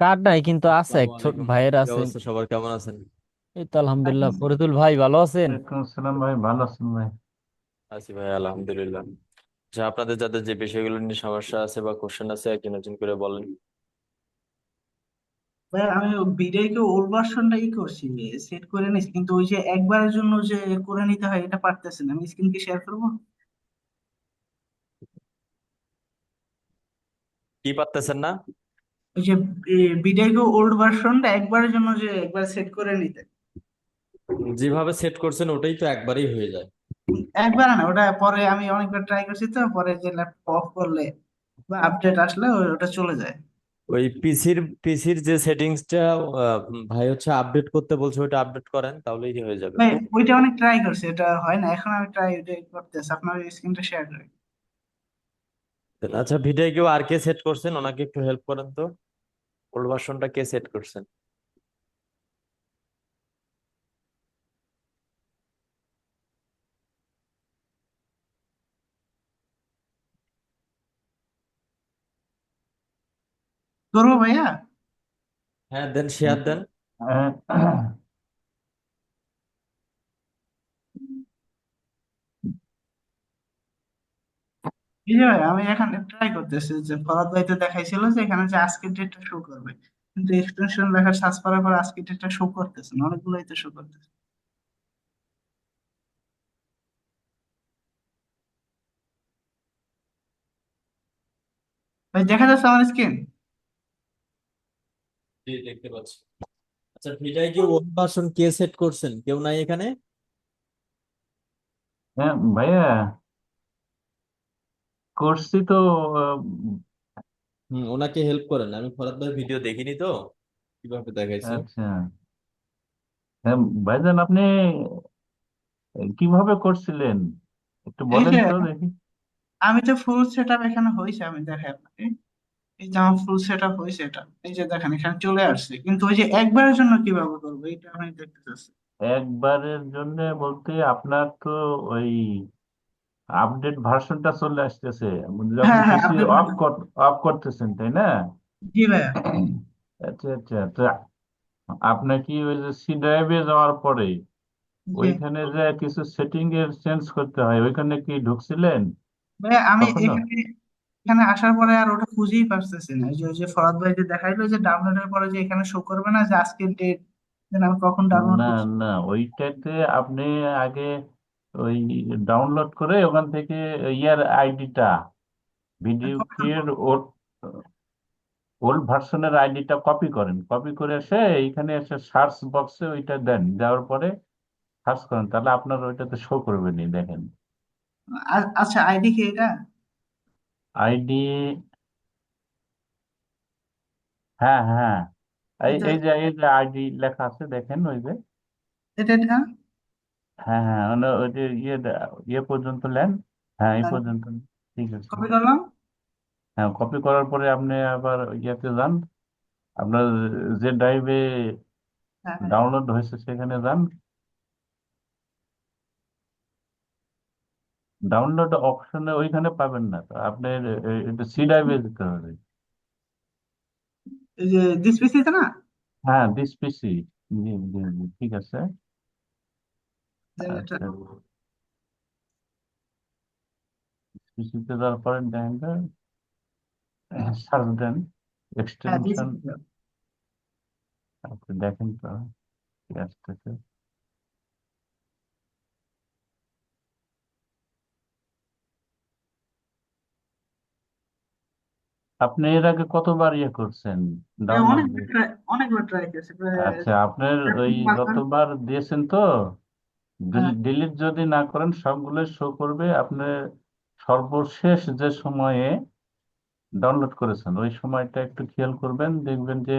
Card নাই কিন্তু আছে, এক আসসালামু ছোট আলাইকুম। ভাইয়ের কি আছে। অবস্থা, সবার কেমন আছেন? এই তো আলহামদুলিল্লাহ। ফরিদুল ভাই ভালো আছেন? ওয়ালাইকুম আসসালাম ভাই, ভালো আছেন ভাই? আছি ভাই, আলহামদুলিল্লাহ। আচ্ছা, আপনাদের যাদের যে বিষয়গুলো নিয়ে সমস্যা আছে বা কোশ্চেন আছে একটু নতুন করে বলেন। ভাই আমি বিডাইকে ওল্ড ভার্সনটা করছি, সেট করে নিছি, কিন্তু ওই যে একবারের জন্য যে করে নিতে হয় এটা পারতেছি না। আমি স্ক্রিন কি শেয়ার করবো? কি পারতেছেন না? ওই যে বিডাইকে ওল্ড ভার্সনটা একবারের জন্য যে একবার সেট করে নিতে, যেভাবে সেট করছেন ওটাই তো একবারেই হয়ে যায়। একবার না, ওটা পরে আমি অনেকবার ট্রাই করছি, তো পরে যে ল্যাপটপ অফ করলে বা আপডেট আসলে ওটা চলে যায়। ওই পিসির যে সেটিংসটা ভাই হচ্ছে আপডেট করতে বলছে, ওটা আপডেট করেন তাহলেই হয়ে যাবে। ভাই ওইটা অনেক ট্রাই করছি, এটা হয় না। এখন আমি ট্রাই ওইটা করতেছি, আপনার স্ক্রিনটা শেয়ার করি। আচ্ছা, ভিডিও কেউ আর কে সেট করছেন, ওনাকে একটু হেল্প করেন তো। ওল্ড ভার্সনটা কে সেট করছেন? করবো ভাইয়া? হ্যাঁ, দেন শেয়ার দেন। এই যে ভাই আমি এখানে ট্রাই করতেছি, যে ফরাদ ভাই তো দেখাইছিল যে এখানে যে আজকের ডেটটা শো করবে, কিন্তু এক্সটেনশন লেখা সার্চ করার পর আজকের ডেটটা শো করতেছে না, অনেকগুলোই তো শো করতেছে। ভাই দেখা যাচ্ছে আমার স্ক্রিন? জি, দেখতে পাচ্ছি। আচ্ছা, ভিডিও কি ওল্ড ভার্সন কে সেট করছেন? কেউ নাই এখানে? হ্যাঁ ভাইয়া, করছি তো। আহ, ওনাকে হেল্প করেন, আমি ফরাদ ভাই ভিডিও দেখিনি তো কিভাবে দেখাইছে। আচ্ছা। হ্যাঁ ভাইজান, আপনি কিভাবে করছিলেন একটু এই বলেন যে তো দেখি। আমি তো ফুল সেট আপ এখানে হয়েছে, আমি দেখাই আপনাকে। এই যে আমার ফুল সেট আপ হয়েছে, এটা এই যে দেখেন এখানে চলে আসছে, কিন্তু ওই যে একবারের জন্য কিভাবে করবো এটা আমি দেখতে চাচ্ছি। একবারের জন্য বলতে আপনার তো ওই আপডেট ভার্সনটা চলে আসতেছে যখন হ্যাঁ হ্যাঁ, পিসি আপডেট অফ হয়েছে। অফ করতেছেন, তাই না? জি ভাইয়া। আচ্ছা আচ্ছা, তো আপনার কি ওই যে সি ড্রাইভে যাওয়ার পরে জি ওইখানে যে কিছু সেটিং এর চেঞ্জ করতে হয়, ওইখানে কি ঢুকছিলেন ভাইয়া, আমি কখনো? এখানে এখানে আসার পরে আর ওটা খুঁজেই পারতেছি না। ওই যে ফরাদ ভাই যে দেখাইলো যে ডাউনলোডের পরে যে এখানে শো করবে না যে আজকের ডেট, আমি কখন ডাউনলোড না করছি। না, ওইটাতে আপনি আগে ওই ডাউনলোড করে ওখান থেকে ইয়ার আইডিটা, ভিডিও এর ওল্ড ভার্সনের আইডিটা কপি করেন, কপি করে এসে এইখানে এসে সার্চ বক্সে ওইটা দেন, দেওয়ার পরে সার্চ করেন, তাহলে আপনার ওইটাতে শো করবে নি, দেখেন। আচ্ছা, আইডি কি এটা? আইডি, হ্যাঁ হ্যাঁ, এই এটা এই যে আইডি লেখা আছে দেখেন, ওই যে, এটা এটা হ্যাঁ হ্যাঁ, মানে ওই যে ইয়ে পর্যন্ত নেন। হ্যাঁ, এই পর্যন্ত। ঠিক আছে। কপি করলাম। হ্যাঁ, কপি করার পরে আপনি আবার ইয়েতে যান, আপনার যে ড্রাইভে হ্যাঁ হ্যাঁ। ডাউনলোড হয়েছে সেখানে যান। ডাউনলোড অপশনে ওইখানে পাবেন না তো, আপনার এটা সি ড্রাইভে যেতে হবে। এই যে দিস পিসিতে না? হ্যাঁ, দিস পিসি। জি জি জি, ঠিক আছে। এটা আচ্ছা, পিসিতে যাওয়ার পরে দেখেন, সার্চ দেন হ্যাঁ দিছি। এক্সটেনশন, আপনি দেখেন তো কি আসতেছে। আপনি এর আগে কতবার ইয়ে করছেন ডাউনলোড? অনেকবার ট্রাই করছি প্রায় আচ্ছা, আপনার ওই 4-5 বার। যতবার দিয়েছেন তো, হ্যাঁ ডিলিট যদি না করেন সবগুলো শো করবে। আপনি সর্বশেষ যে সময়ে ডাউনলোড করেছেন ওই সময়টা একটু খেয়াল করবেন, দেখবেন যে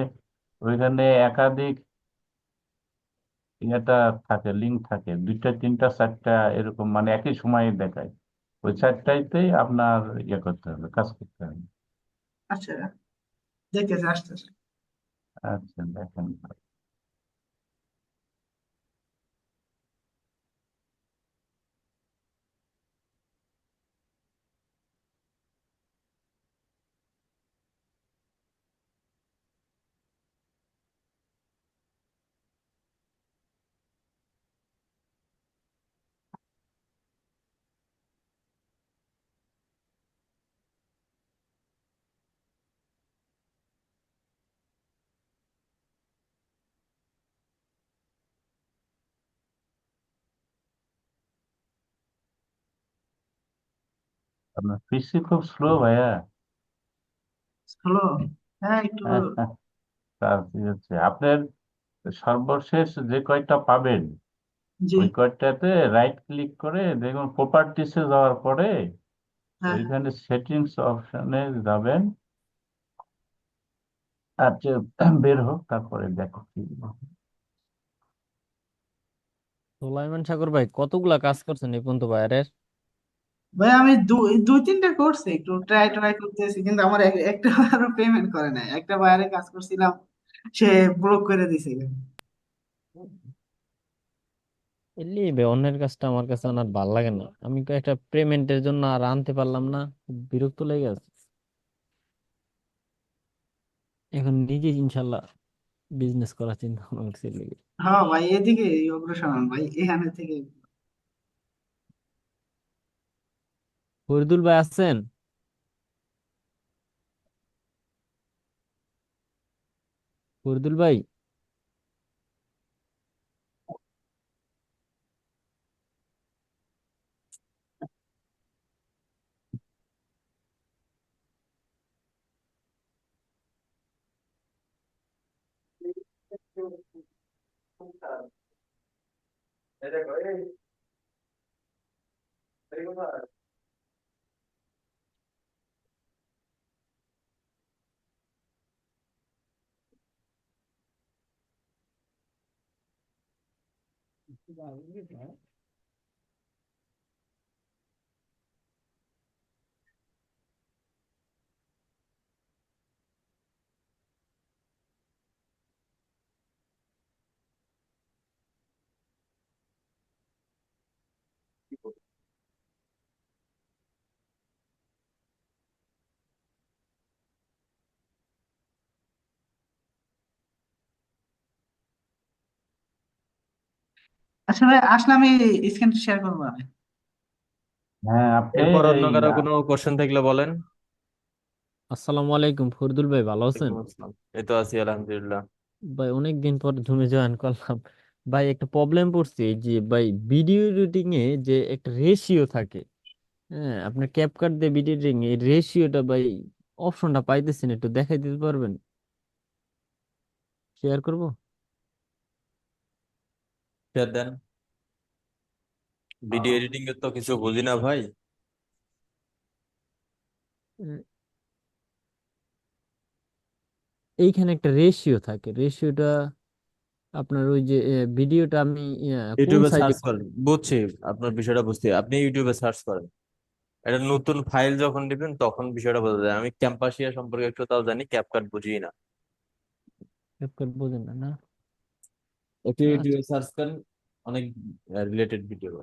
ওইখানে একাধিক ইয়েটা থাকে, লিঙ্ক থাকে, দুইটা তিনটা চারটা এরকম, মানে একই সময়ে দেখায়। ওই চারটাইতেই আপনার ইয়ে করতে হবে, কাজ করতে হবে। আচ্ছা, দেখতেছি আসতেছে। আচ্ছা, দেখেন। আপনার পিসি খুব স্লো ভাইয়া। হলো। হ্যাঁ একটু। তার কি হচ্ছে আপনার সর্বশেষ যে কয়টা পাবেন জি। ওই কয়টাতে রাইট ক্লিক করে দেখুন প্রপার্টিসে যাওয়ার পরে হ্যাঁ হ্যাঁ। ওইখানে সেটিংস অপশনে যাবেন। আর যে বের হোক তারপরে দেখো কি সোলাইমান সাগর ভাই কতগুলা কাজ করছেন এই পর্যন্ত বাইরের? ভাই আমি দুই তিনটা করছি, একটু ট্রাই ট্রাই করতেছি, কিন্তু আমার একটা আরো পেমেন্ট করে নাই। একটা বাইরে কাজ করছিলাম, সে ব্লক করে দিছে। এলি অন্যের কাজটা আমার কাছে আর ভাল লাগে না, আমি তো একটা পেমেন্টের জন্য আর আনতে পারলাম না, খুব বিরক্ত লেগে আছে। এখন নিজে ইনশাল্লাহ বিজনেস করার চিন্তা ভাবনা করছি এর লিগে। হ্যাঁ ভাই, এদিকে অগ্রসর হন ভাই, এখানে থেকে। ফরিদুল ভাই আছেন? ফরিদুল ভাই, আচ্ছা ভাই, আসলে আমি স্ক্রিন শেয়ার করবো আমি। হ্যাঁ আপনি এরপর অন্য এই কারো কোনো কোশ্চেন থাকলে বলেন। আসসালামু আলাইকুম ফরিদুল ভাই, ভালো আছেন? ওয়ালাইকুম আসসালাম। এই তো আছি আলহামদুলিল্লাহ। ভাই অনেকদিন পর জুমে জয়েন করলাম। ভাই একটা প্রবলেম পড়ছে, এই যে ভাই ভিডিও এডিটিং এ যে একটা রেশিও থাকে, হ্যাঁ আপনার ক্যাপকাট দিয়ে ভিডিও এডিটিং এই রেশিওটা ভাই অপশনটা পাইতেছেন, একটু দেখাই দিতে পারবেন? শেয়ার করব। শেয়ার দেন। ভিডিও এডিটিং এর তো কিছু বুঝি না ভাই। এইখানে একটা রেশিও থাকে, রেশিওটা আপনার ওই যে ভিডিওটা আমি কোন ইউটিউবে সাইজে। সার্চ করেন, বুঝছি। আপনার বিষয়টা বুঝছি, আপনি ইউটিউবে সার্চ করেন। এটা নতুন ফাইল যখন দিবেন তখন বিষয়টা বোঝা যায়। আমি ক্যাম্পাসিয়া সম্পর্কে একটু তাও জানি, ক্যাপকাট বুঝি না। ক্যাপকাট বোঝেন না না? একটু আচ্ছা। ইউটিউবে সার্চ করেন, অনেক রিলেটেড ভিডিও।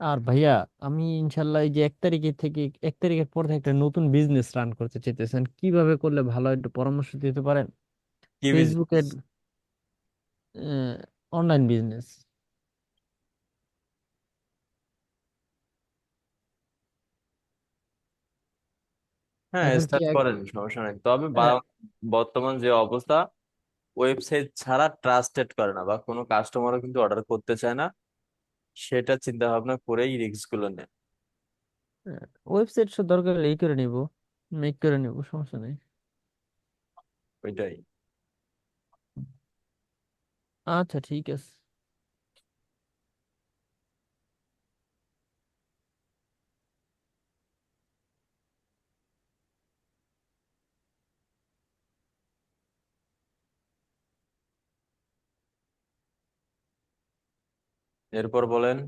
আর ভাইয়া আমি ইনশাল্লাহ এই যে 1 তারিখে থেকে 1 তারিখের পর থেকে একটা নতুন বিজনেস রান করতে চাইতেছেন, কিভাবে করলে ভালো হয় একটু পরামর্শ দিতে পারেন? কি ফেসবুকে বিজনেস? Online business. হ্যাঁ, এখন কি স্টার্ট করেন, সমস্যা নাই। তবে বর্তমান যে অবস্থা, ওয়েবসাইট ছাড়া ট্রাস্টেড করে না বা কোনো কাস্টমারও কিন্তু অর্ডার করতে চায় না। সেটা চিন্তা ভাবনা করেই রিস্ক গুলো নেয়। ওয়েবসাইট দরকার হলে এই করে নিব, মেক করে নিব, সমস্যা নেই। ওইটাই। আচ্ছা ঠিক আছে। এরপর বলেন।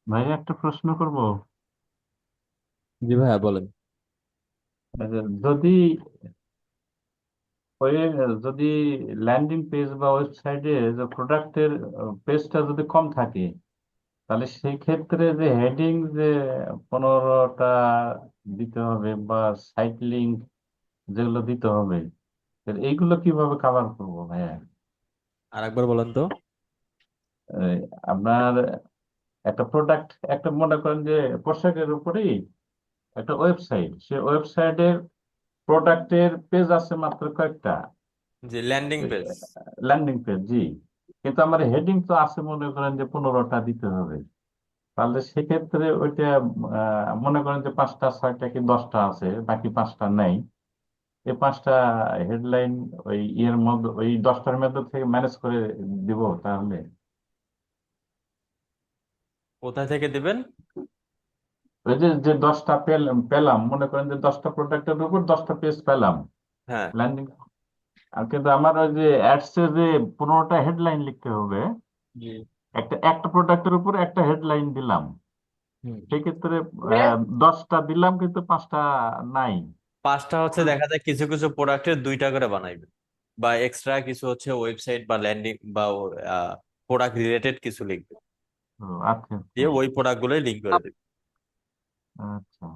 ভাই একটা প্রশ্ন করব। জি ভাইয়া বলেন। যদি ওই যদি ল্যান্ডিং পেজ বা ওয়েবসাইটে যে প্রোডাক্টের পেজটা যদি কম থাকে, তাহলে সেই ক্ষেত্রে যে হেডিং যে 15টা দিতে হবে বা সাইট লিংক যেগুলো দিতে হবে, এইগুলো কিভাবে কভার করবো ভাইয়া? আর একবার বলেন তো। এই আপনার একটা প্রোডাক্ট, একটা মনে করেন যে পোশাকের উপরেই একটা ওয়েবসাইট, সে ওয়েবসাইটের প্রোডাক্টের পেজ আছে মাত্র কয়েকটা, জি, ল্যান্ডিং পেজ। ল্যান্ডিং পেজ, জি। কিন্তু আমার হেডিং তো আছে মনে করেন যে 15টা দিতে হবে। তাহলে সেক্ষেত্রে ওইটা মনে করেন যে 5টা 6টা কি 10টা আছে, বাকি 5টা নাই। এই 5টা হেডলাইন ওই ইয়ের মধ্যে, ওই 10টার মধ্যে থেকে ম্যানেজ করে দিব তাহলে? কোথায় থেকে দিবেন? ওই যে যে 10টা পেলাম, মনে করেন যে 10টা প্রোডাক্টের উপর 10টা পেজ পেলাম হ্যাঁ। ল্যান্ডিং। আর কিন্তু আমার ওই যে অ্যাডস এ যে 15টা হেডলাইন লিখতে হবে, জি। একটা একটা প্রোডাক্টের উপর একটা হেডলাইন দিলাম, হুম। সেক্ষেত্রে 10টা দিলাম কিন্তু 5টা নাই। 5টা হচ্ছে দেখা যায় কিছু কিছু প্রোডাক্টের 2টা করে বানাইবে, বা এক্সট্রা কিছু হচ্ছে ওয়েবসাইট বা ল্যান্ডিং বা প্রোডাক্ট রিলেটেড কিছু লিখবে, ও, আচ্ছা আচ্ছা দিয়ে ওই প্রোডাক্ট গুলোই লিঙ্ক করে দেবে। আচ্ছা।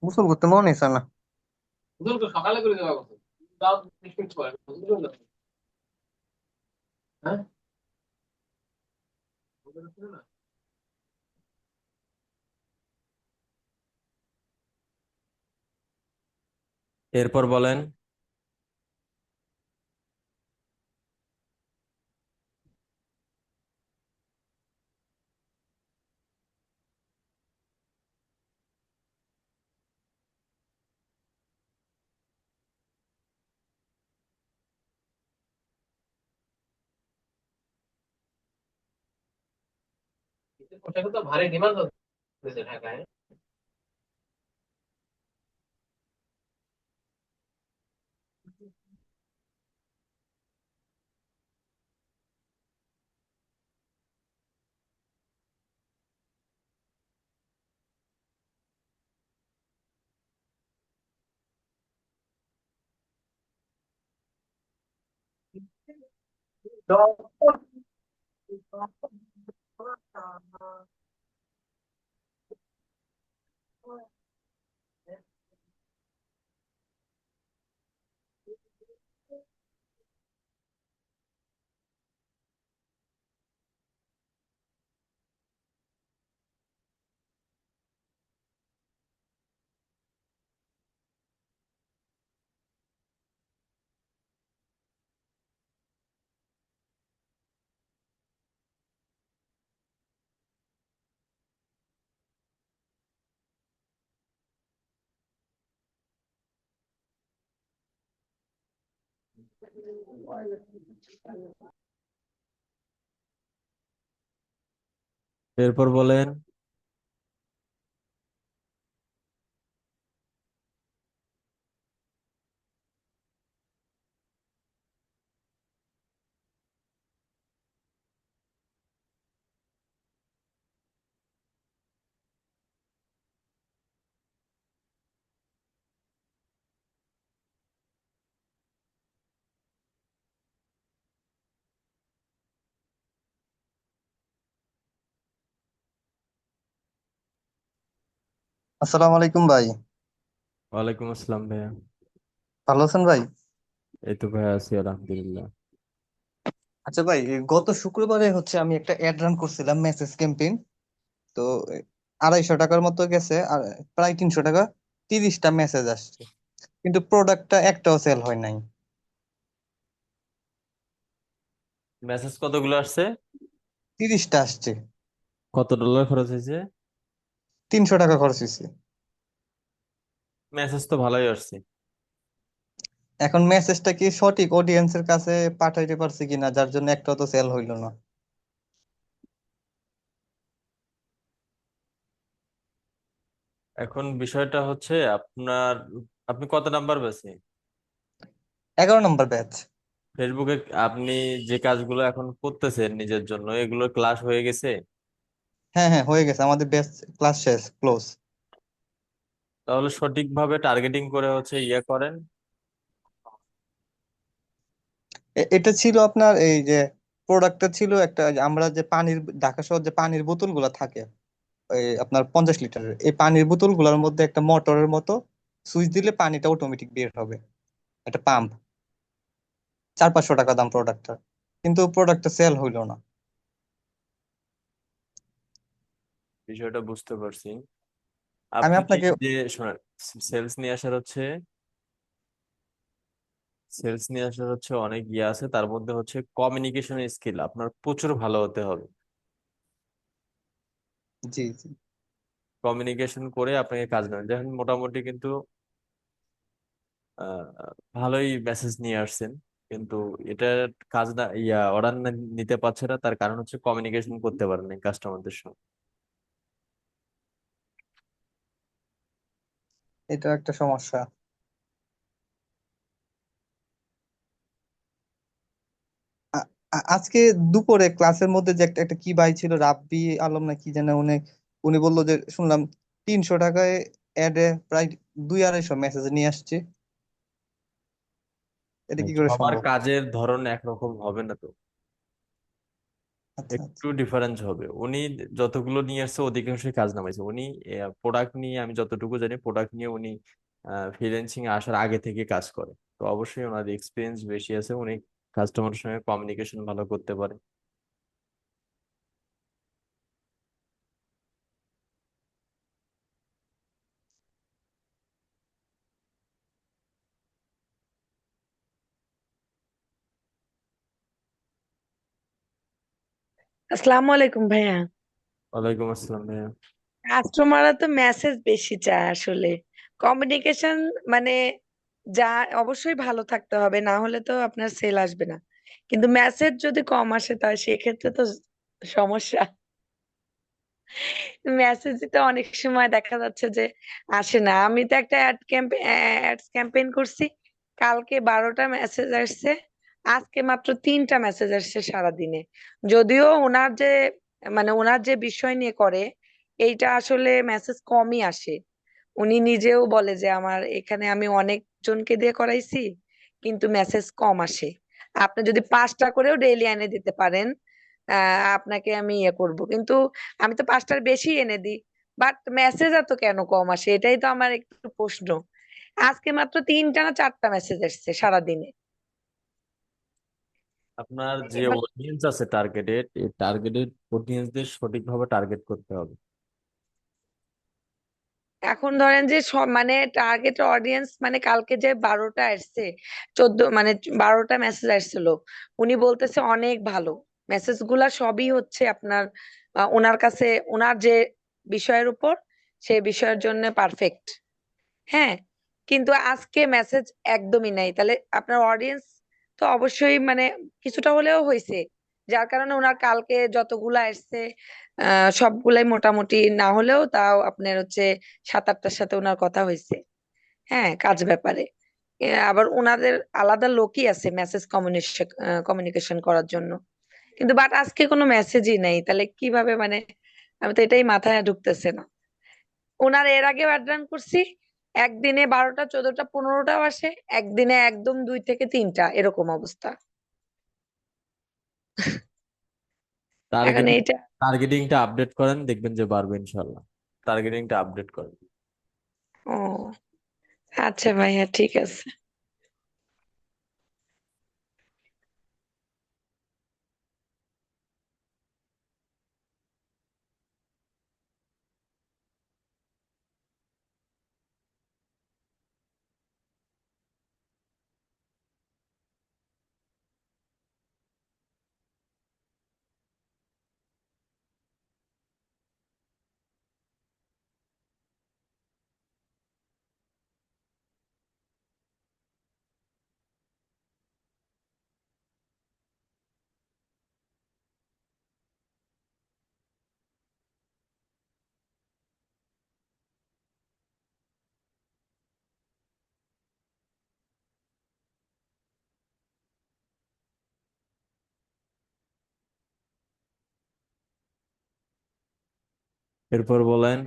গোসল করতে মনে হয়েছে না। এরপর বলেন। এরপর বলেন। আসসালামু আলাইকুম ভাই। ওয়ালাইকুম আসসালাম ভাইয়া। ভালো আছেন ভাই? এই তো ভাইয়া আছি আলহামদুলিল্লাহ। আচ্ছা ভাই, এই গত শুক্রবারে হচ্ছে আমি একটা অ্যাড রান করছিলাম, মেসেজ ক্যাম্পেইন। তো 250 টাকার মতো গেছে, আর প্রায় 300 টাকা, 30টা মেসেজ আসছে, কিন্তু প্রোডাক্টটা একটাও সেল হয় নাই। মেসেজ কতগুলো আসছে? 30টা আসছে। কত ডলার খরচ হয়েছে? 300 টাকা খরচ হয়েছে। মেসেজ তো ভালোই আসছে। এখন মেসেজটা কি সঠিক অডিয়েন্সের কাছে পাঠাইতে পারছি কিনা, যার জন্য একটাও তো সেল হইলো না। এখন বিষয়টা হচ্ছে আপনি কত নাম্বার বেছে 11 নম্বর ব্যাচ। ফেসবুকে আপনি যে কাজগুলো এখন করতেছেন নিজের জন্য এগুলো ক্লাস হয়ে গেছে? হ্যাঁ হ্যাঁ, হয়ে গেছে, আমাদের ব্যাচ ক্লাস শেষ, ক্লোজ। তাহলে সঠিকভাবে টার্গেটিং করে হচ্ছে ইয়ে করেন। এটা ছিল আপনার এই যে প্রোডাক্টটা ছিল একটা, যে আমরা যে পানির, ঢাকা শহর যে পানির বোতল গুলা থাকে, ওই আপনার 50 লিটারের, এই পানির বোতল গুলার মধ্যে একটা মোটরের মতো সুইচ দিলে পানিটা অটোমেটিক বের হবে, একটা পাম্প। 400-500 টাকা দাম প্রোডাক্টটা, কিন্তু প্রোডাক্টটা সেল হইলো না। বিষয়টা বুঝতে পারছি। আমি আপনি আপনাকে যে শোনেন, সেলস নিয়ে আসার হচ্ছে সেলস নিয়ে আসার হচ্ছে অনেক ইয়ে আছে, তার মধ্যে হচ্ছে কমিউনিকেশন স্কিল আপনার প্রচুর ভালো হতে হবে। জি জি। কমিউনিকেশন করে আপনাকে কাজ নেবেন, দেখেন মোটামুটি কিন্তু আহ, ভালোই মেসেজ নিয়ে আসছেন, কিন্তু এটা কাজ না অর্ডার নিতে পারছে না, তার কারণ হচ্ছে কমিউনিকেশন করতে পারেন না কাস্টমারদের সঙ্গে। এটা একটা সমস্যা। আ- আজকে দুপুরে ক্লাসের মধ্যে যে একটা একটা কি ভাই ছিল, রাব্বি আলম না কি জানে, উনি উনি বললো যে শুনলাম 300 টাকায় অ্যাডে প্রায় 200-250 মেসেজ নিয়ে আসছে। এটা কি করে সবার সম্ভব? কাজের ধরন একরকম হবে না তো, আচ্ছা আচ্ছা। একটু ডিফারেন্স হবে। উনি যতগুলো নিয়ে আসছে অধিকাংশই কাজ নামাইছে উনি। প্রোডাক্ট নিয়ে আমি যতটুকু জানি, প্রোডাক্ট নিয়ে উনি ফ্রিল্যান্সিং আসার আগে থেকে কাজ করে, তো অবশ্যই ওনার এক্সপিরিয়েন্স বেশি আছে, উনি কাস্টমারের সঙ্গে কমিউনিকেশন ভালো করতে পারে। আসসালামু আলাইকুম ভাইয়া। ওয়ালাইকুম আসসালাম ভাইয়া। কাস্টমাররা তো মেসেজ বেশি চায় আসলে, কমিউনিকেশন মানে যা অবশ্যই ভালো থাকতে হবে, না হলে তো আপনার সেল আসবে না। কিন্তু মেসেজ যদি কম আসে তাহলে সেক্ষেত্রে তো সমস্যা। মেসেজে অনেক সময় দেখা যাচ্ছে যে আসে না। আমি তো একটা অ্যাডস ক্যাম্পেইন করছি, কালকে 12টা মেসেজ আসছে, আজকে মাত্র 3টা মেসেজ আসছে সারাদিনে। যদিও ওনার যে বিষয় নিয়ে করে এইটা আসলে মেসেজ কমই আসে। উনি নিজেও বলে যে আমার এখানে আমি অনেক জনকে দিয়ে করাইছি কিন্তু মেসেজ কম আসে। আপনি যদি 5টা করেও ডেইলি এনে দিতে পারেন, আপনাকে আমি ইয়ে করব, কিন্তু আমি তো 5টার বেশি এনে দিই, বাট মেসেজ এত কেন কম আসে এটাই তো আমার একটু প্রশ্ন। আজকে মাত্র 3টা না 4টা মেসেজ আসছে সারাদিনে। আপনার যে এবার অডিয়েন্স আছে টার্গেটেড, এই টার্গেটেড অডিয়েন্সদের সঠিকভাবে টার্গেট করতে হবে। এখন ধরেন যে সব মানে টার্গেট অডিয়েন্স মানে কালকে যে 12টা আসছে, 12টা মেসেজ আসছিল, উনি বলতেছে অনেক ভালো। মেসেজ গুলা সবই হচ্ছে আপনার ওনার কাছে ওনার যে বিষয়ের উপর, সেই বিষয়ের জন্য পারফেক্ট। হ্যাঁ, কিন্তু আজকে মেসেজ একদমই নাই, তাহলে আপনার অডিয়েন্স তো অবশ্যই মানে কিছুটা হলেও হয়েছে, যার কারণে ওনার কালকে যতগুলা আসছে সবগুলাই মোটামুটি না হলেও তাও আপনার হচ্ছে 7-8টার সাথে ওনার কথা হয়েছে। হ্যাঁ, কাজ ব্যাপারে আবার ওনাদের আলাদা লোকই আছে মেসেজ কমিউনিকেশন করার জন্য। কিন্তু বাট আজকে কোনো মেসেজই নেই, তাহলে কিভাবে মানে, আমি তো এটাই মাথায় ঢুকতেছে না। ওনার এর আগে অ্যাড রান করছি, একদিনে 12টা 14টা 15টাও আসে, একদিনে একদম 2 থেকে 3টা এরকম অবস্থা। এখন টার্গেটিং এইটা টার্গেটিংটা আপডেট করেন, দেখবেন যে পারবে ইনশাল্লাহ। টার্গেটিংটা আপডেট করেন। ও আচ্ছা ভাইয়া, ঠিক আছে। এরপর বলেন।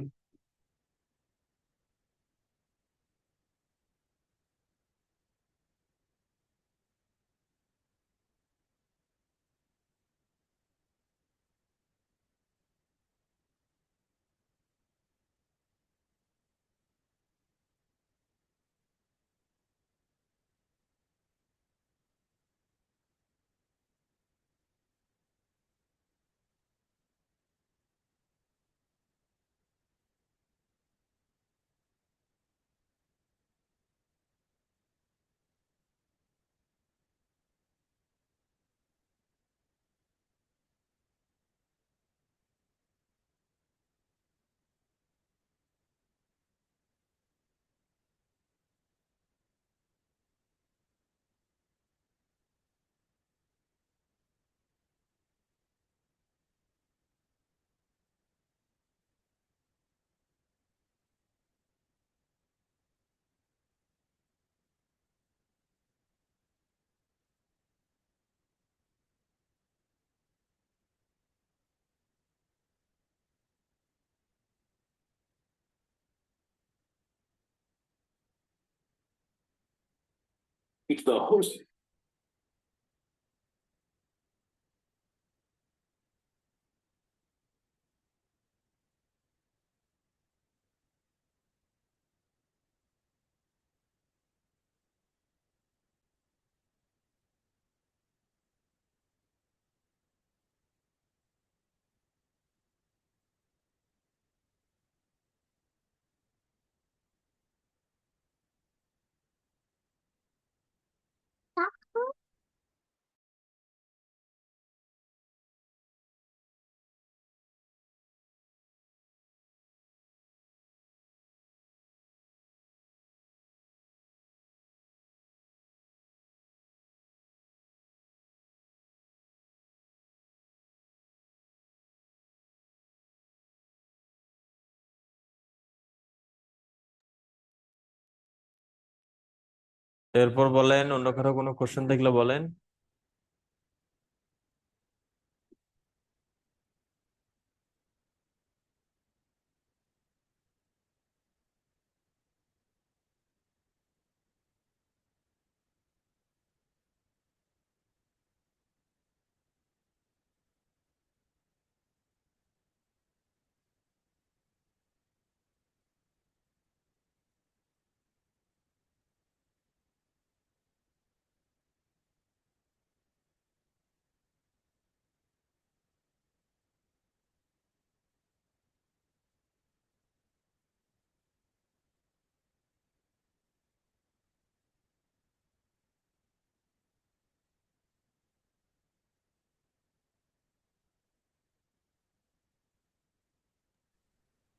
এরপর বলেন, অন্য কারো কোনো কোশ্চেন থাকলে বলেন।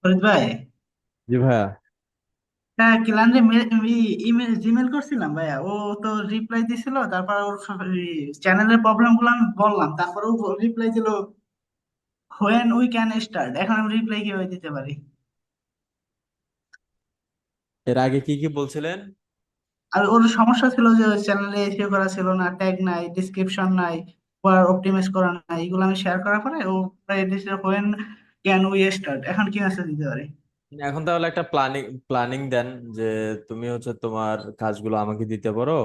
ফরিদ ভাই, জি ভাইয়া। হ্যাঁ কিলানরে ইমেল জিমেল করছিলাম ভাইয়া, ও তো রিপ্লাই দিছিল, তারপর ওর চ্যানেলের প্রবলেম গুলো আমি বললাম, তারপর ও রিপ্লাই দিল হোয়েন উই ক্যান স্টার্ট। এখন আমি রিপ্লাই কিভাবে দিতে পারি? এর আগে কি কি বলছিলেন? আর ওর সমস্যা ছিল যে চ্যানেলে এসিও করা ছিল না, ট্যাগ নাই, ডিসক্রিপশন নাই, ওয়ার অপটিমাইজ করা নাই, এগুলো আমি শেয়ার করার পরে ও দিছে হোয়েন ক্যান উই স্টার্ট। এখন কি মেসেজ দিতে পারি? এখন তাহলে একটা প্ল্যানিং প্ল্যানিং দেন, যে তুমি হচ্ছে তোমার কাজগুলো আমাকে দিতে পারো,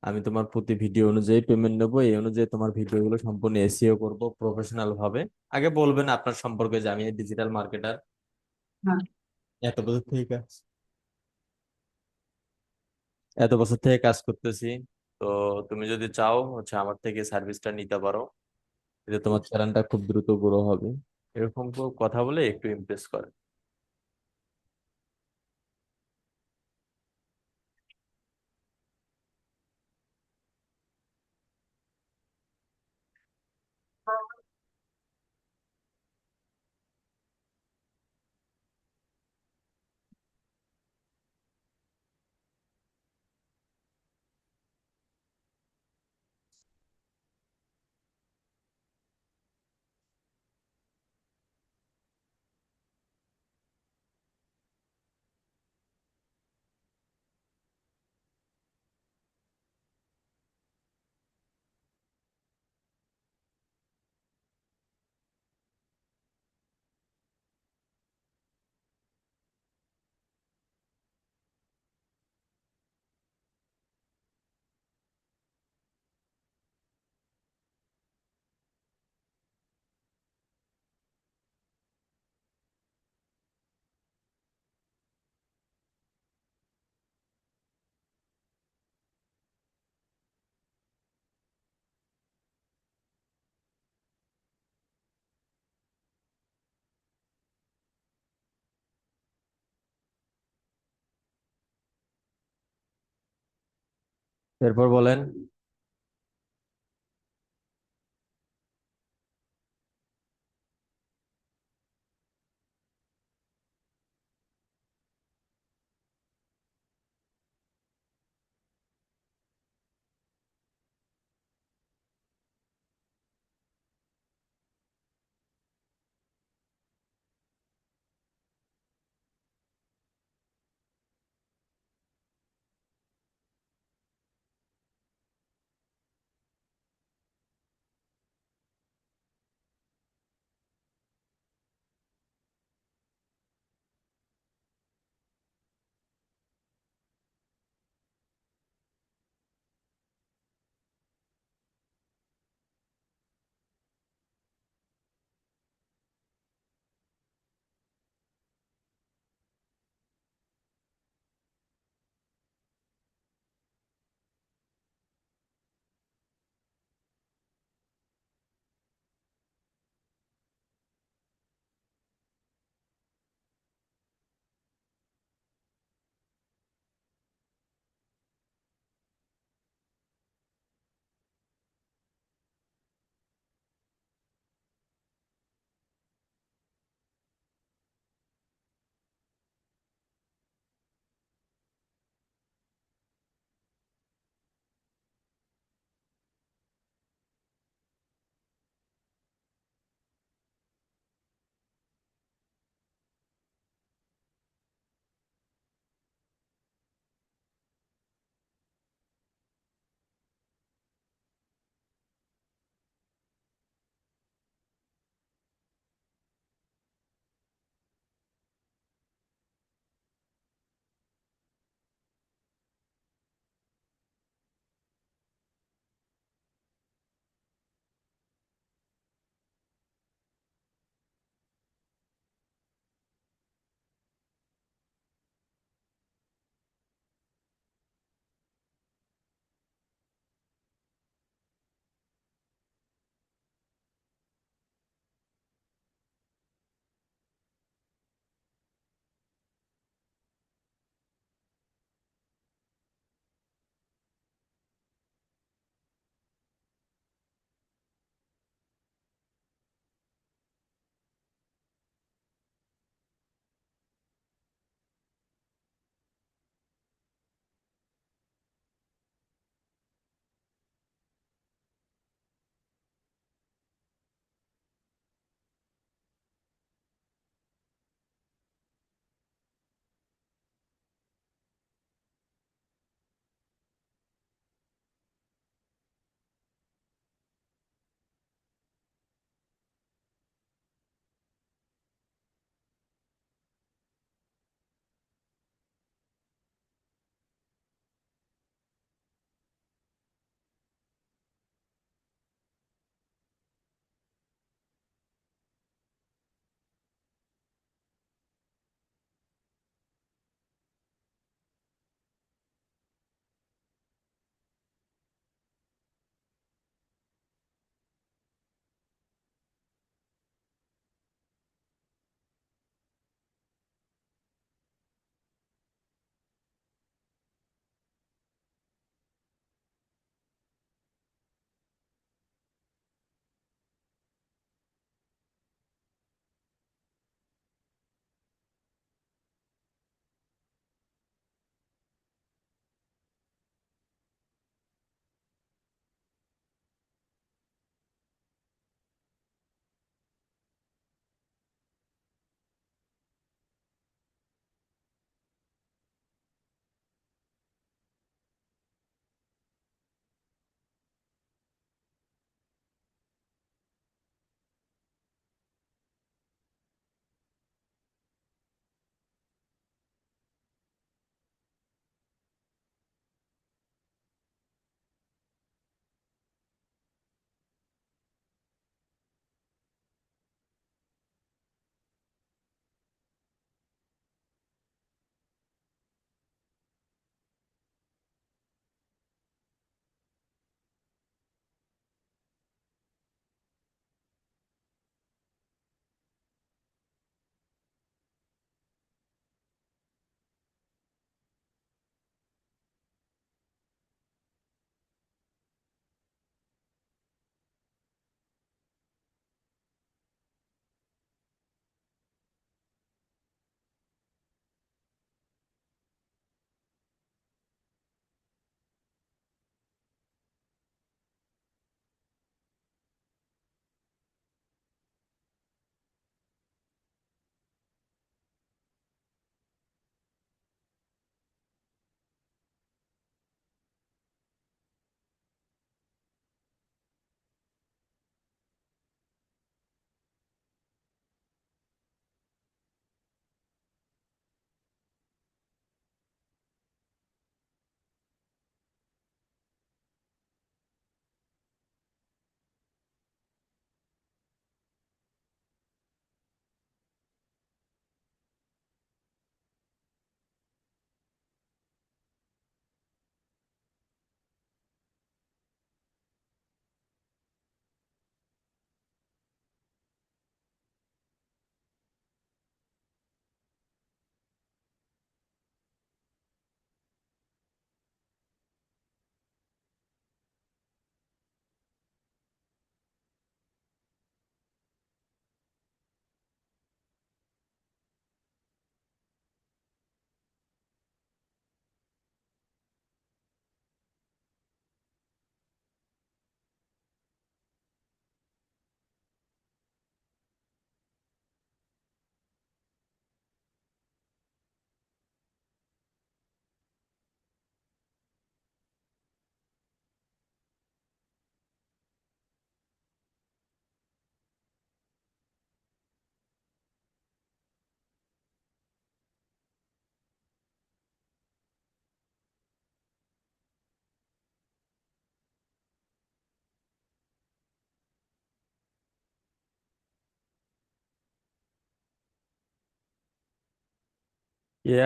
আমি তোমার প্রতি ভিডিও অনুযায়ী পেমেন্ট নেবো, এই অনুযায়ী তোমার ভিডিওগুলো সম্পূর্ণ এসইও করব প্রফেশনাল ভাবে। আগে বলবেন আপনার সম্পর্কে, যে আমি ডিজিটাল মার্কেটার, হ্যাঁ। এত বছর থেকে কাজ এত বছর থেকে কাজ করতেছি। তো তুমি যদি চাও হচ্ছে আমার থেকে সার্ভিসটা নিতে পারো, এতে তোমার চ্যানেলটা খুব দ্রুত গ্রো হবে। এরকম কথা বলে একটু ইমপ্রেস করে। এরপর বলেন।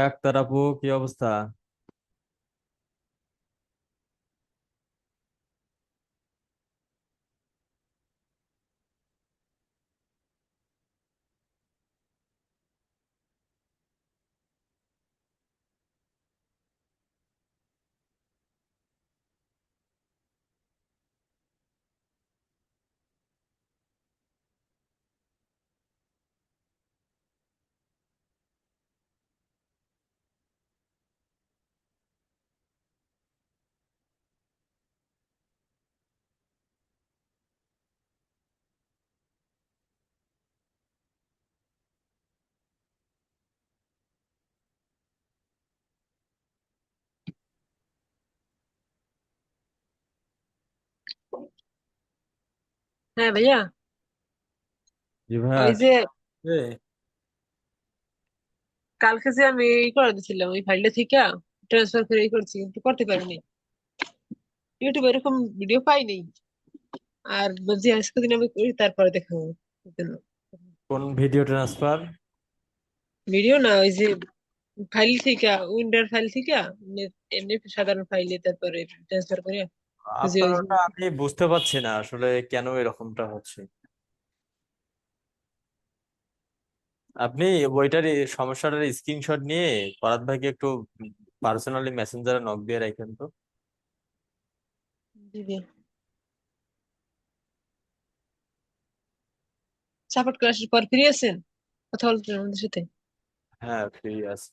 আক্তার আপু, কি অবস্থা? হ্যাঁ ভাইয়া, জি ভাইয়া। ওই যে এ, কালকে যে আমি এই করে দিছিলাম ওই ফাইলটা থেকে ট্রান্সফার করে করছি কিন্তু করতে পারিনি। ইউটিউবে এরকম ভিডিও পাইনি। আর বলছি আজকে দিন আমি করি তারপরে দেখাবো। কোন ভিডিও ট্রান্সফার? ভিডিও না, ওই যে ফাইল থেকে, উইন্ডোর ফাইল থেকে এমনি সাধারণ ফাইলে তারপরে ট্রান্সফার করে। ওই যে আপনার ওই যে ওটা আমি বুঝতে পারছি না আসলে কেন এরকমটা হচ্ছে। আপনি ওইটার সমস্যাটার স্ক্রিনশট নিয়ে ফরাদ ভাইকে একটু পার্সোনালি মেসেঞ্জারে নক দিয়ে রাখেন তো। দিদি সাপোর্ট করে আসার পর ফিরে আসেন, কথা বলতে আমাদের সাথে। হ্যাঁ, ফ্রি আছে।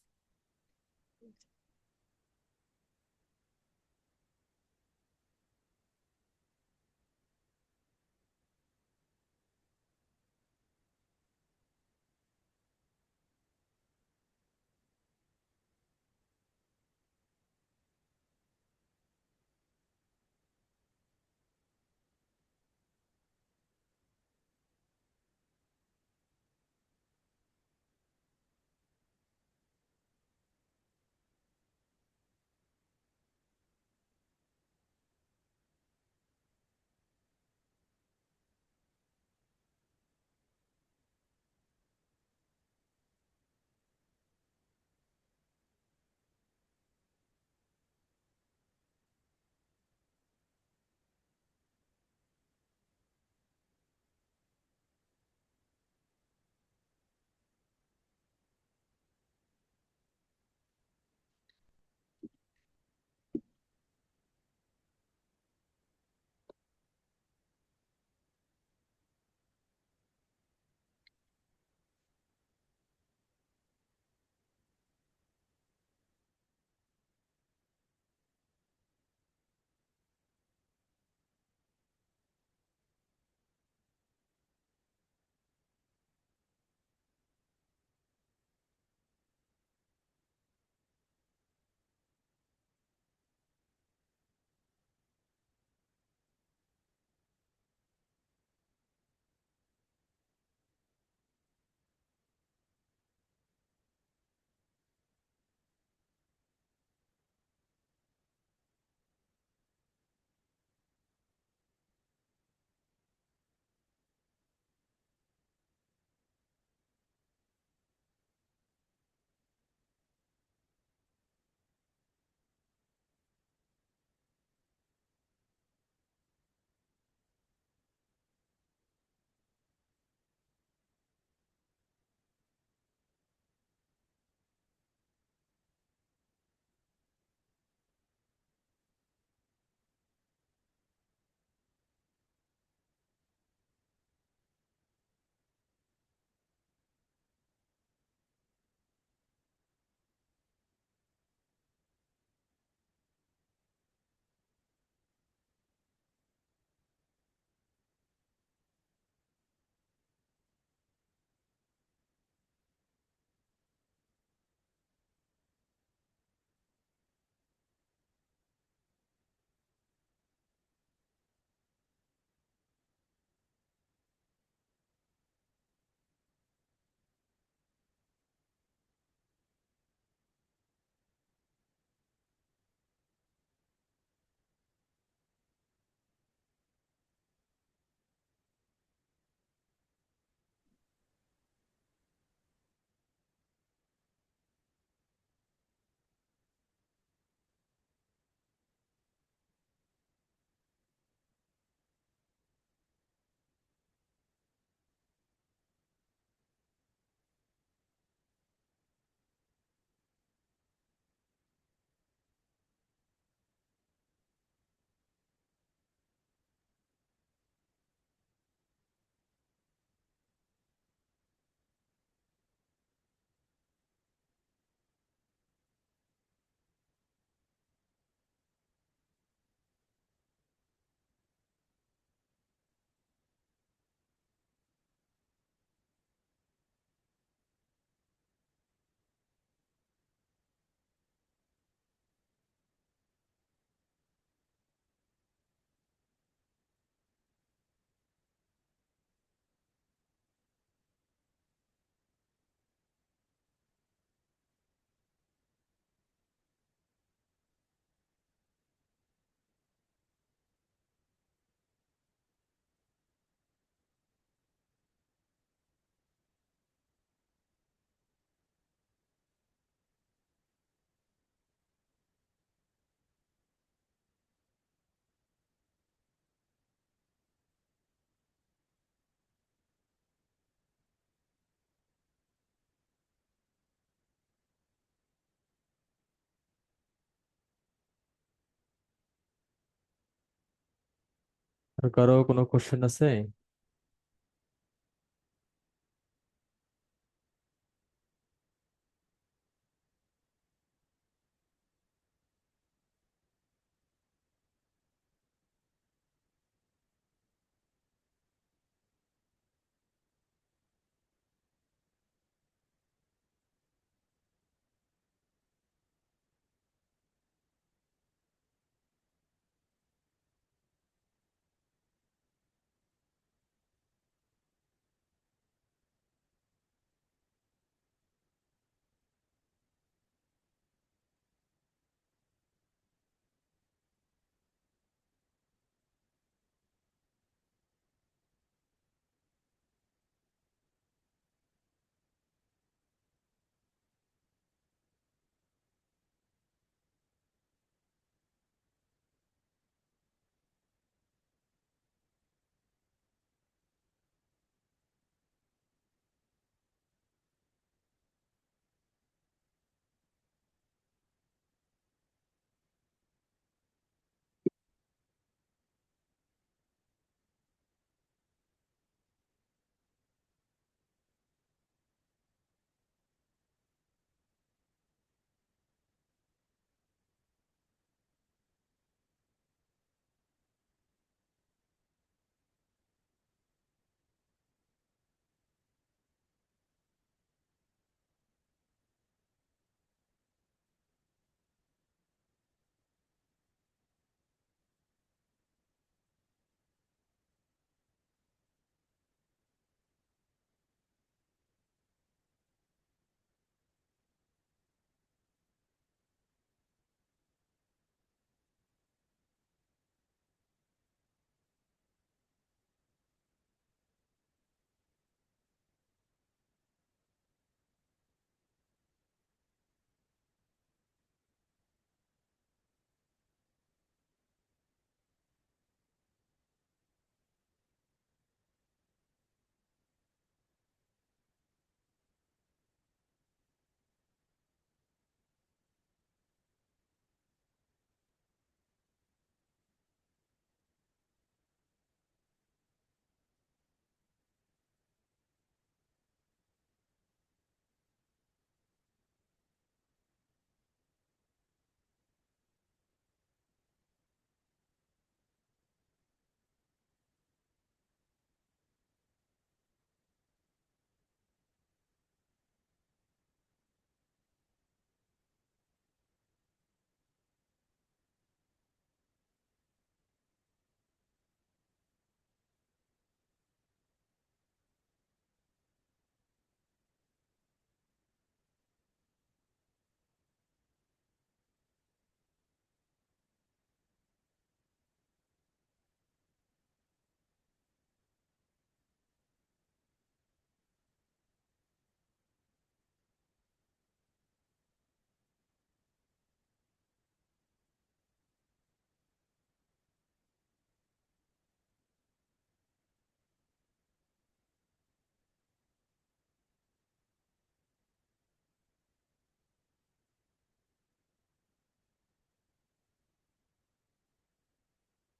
আর কারো কোনো কোশ্চেন আছে?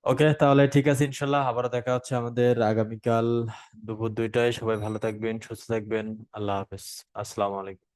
ওকে, তাহলে ঠিক আছে, ইনশাল্লাহ আবারও দেখা হচ্ছে আমাদের আগামীকাল দুপুর 2টায়। সবাই ভালো থাকবেন, সুস্থ থাকবেন। আল্লাহ হাফেজ। আসসালামু আলাইকুম।